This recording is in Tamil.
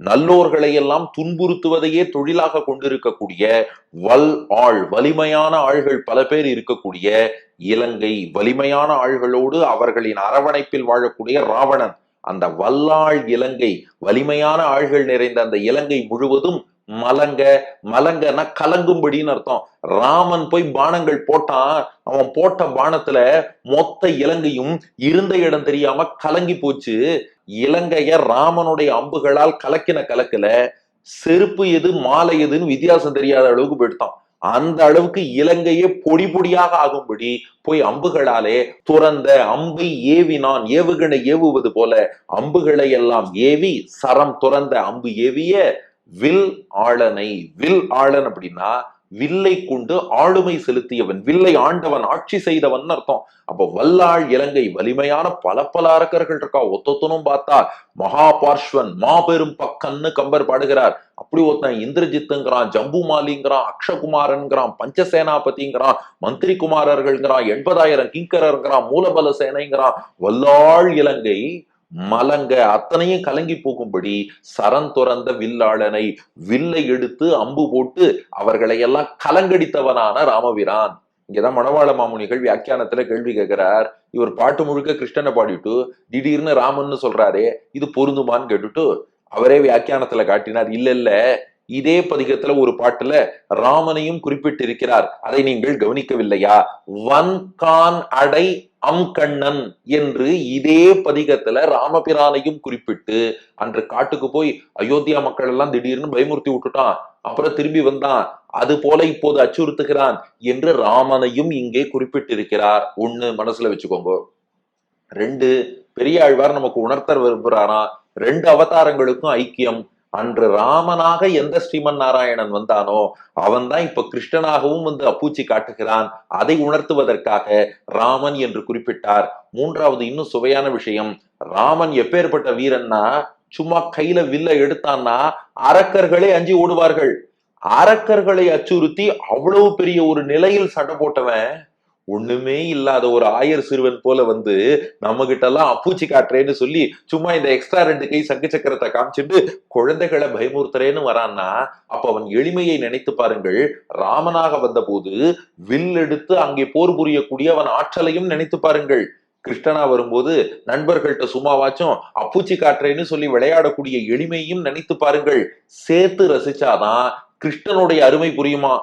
நல்லோர்களை எல்லாம் துன்புறுத்துவதையே தொழிலாக கொண்டிருக்கக்கூடிய வலிமையான ஆள்கள் பல பேர் இருக்கக்கூடிய இலங்கை, வலிமையான ஆள்களோடு அவர்களின் அரவணைப்பில் வாழக்கூடிய ராவணன், அந்த வல்லாள் இலங்கை, வலிமையான ஆள்கள் நிறைந்த அந்த இலங்கை முழுவதும் மலங்க. மலங்கன்னா கலங்கும்படின்னு அர்த்தம். ராமன் போய் பானங்கள் போட்டான், அவன் போட்ட பானத்துல மொத்த இலங்கையும் இருந்த இடம் தெரியாம கலங்கி போச்சு. இலங்கைய ராமனுடைய அம்புகளால் கலக்கல செருப்பு எது மாலை எதுன்னு வித்தியாசம் தெரியாத அளவுக்கு போயிட்டான். அந்த அளவுக்கு இலங்கையே பொடி பொடியாக ஆகும்படி போய் அம்புகளாலே துறந்த அம்பை ஏவினான். ஏவுகணை ஏவுவது போல அம்புகளை எல்லாம் ஏவி, சரம் துறந்த அம்பு ஏவிய வில் ஆளனை. வில் ஆளன் அப்படின்னா வில்லை கொண்டு ஆளுமை செலுத்தியவன், வில்லை ஆண்டவன், ஆட்சி செய்தவன் அர்த்தம். அப்ப வல்லாள் இலங்கை, வலிமையான பல அரக்கர்கள் இருக்கா. ஒத்தொத்தனும் பார்த்தா மகாபார்ஷ்வன், மாபெரும் பக்கன்னு கம்பர் பாடுகிறார். அப்படி ஒருத்தன் இந்திரஜித்துங்கிறான், ஜம்புமாலிங்கிறான், அக்ஷகுமாரன்கிறான், பஞ்சசேனாபதிங்கிறான், மந்திரி குமாரர்கள்ங்கிறான், 80,000 கிங்கரர்ங்கிறான், மூலபல சேனைங்கிறான். வல்லாள் இலங்கை மலங்க அத்தனையும் கலங்கி போகும்படி சரம் துறந்த வில்லாளனை, வில்லை எடுத்து அம்பு போட்டு அவர்களை எல்லாம் கலங்கடித்தவனான ராமபிரான். இங்கதான் மணவாள மாமுனிகள் வியாக்கியானத்துல கேள்வி கேட்கிறார். இவர் பாட்டு முழுக்க கிருஷ்ணனை பாடிட்டு திடீர்னு ராமன்னு சொல்றாரே, இது பொருந்துமான்னு கேட்டுட்டு அவரே வியாக்கியானத்துல காட்டினார். இல்ல, இதே பதிகத்துல ஒரு பாட்டுல ராமனையும் குறிப்பிட்டிருக்கிறார். அதை நீங்கள் கவனிக்கவில்லையா? வன்கான் அடை அம்கண்ணன் என்று இதே பதிகத்துல ராமபிரானையும் குறிப்பிட்டு அன்று காட்டுக்கு போய் அயோத்தியா மக்கள் எல்லாம் திடீர்னு பயமுறுத்தி விட்டுட்டான், அப்புறம் திரும்பி வந்தான், அது போல இப்போது அச்சுறுத்துகிறான் என்று ராமனையும் இங்கே குறிப்பிட்டிருக்கிறார். ஒண்ணு மனசுல வச்சுக்கோங்க. 2, பெரியாழ்வார் நமக்கு உணர்த்த விரும்புறாராம், 2 அவதாரங்களுக்கும் ஐக்கியம். அன்று ராமனாக எந்த ஸ்ரீமன் நாராயணன் வந்தானோ அவன் தான் இப்ப கிருஷ்ணனாகவும் வந்து அப்பூச்சி காட்டுகிறான். அதை உணர்த்துவதற்காக ராமன் என்று குறிப்பிட்டார். 3வது இன்னும் சுவையான விஷயம், ராமன் எப்பேற்பட்ட வீரன்னா, சும்மா கையில வில்ல எடுத்தான்னா அரக்கர்களே அஞ்சி ஓடுவார்கள். அரக்கர்களை அச்சுறுத்தி அவ்வளவு பெரிய ஒரு நிலையில் சண்டை போட்டவன் ஒண்ணுமே இல்லாத ஒரு ஆயர் சிறுவன் போல வந்து நம்ம கிட்ட எல்லாம் அப்பூச்சி காட்டுறேன்னு சொல்லி சும்மா இந்த எக்ஸ்ட்ரா 2 கை சங்கு சக்கரத்தை காமிச்சுட்டு குழந்தைகளை பயமுறுத்துறேன்னு வரான்னா, அப்ப அவன் எளிமையை நினைத்து பாருங்கள். ராமனாக வந்த போது வில் எடுத்து அங்கே போர் புரியக்கூடிய அவன் ஆற்றலையும் நினைத்து பாருங்கள். கிருஷ்ணனா வரும்போது நண்பர்கள்ட்ட சும்மாவாச்சும் அப்பூச்சி காட்டுறேன்னு சொல்லி விளையாடக்கூடிய எளிமையும் நினைத்து பாருங்கள். சேர்த்து ரசிச்சாதான் கிருஷ்ணனுடைய அருமை புரியுமா.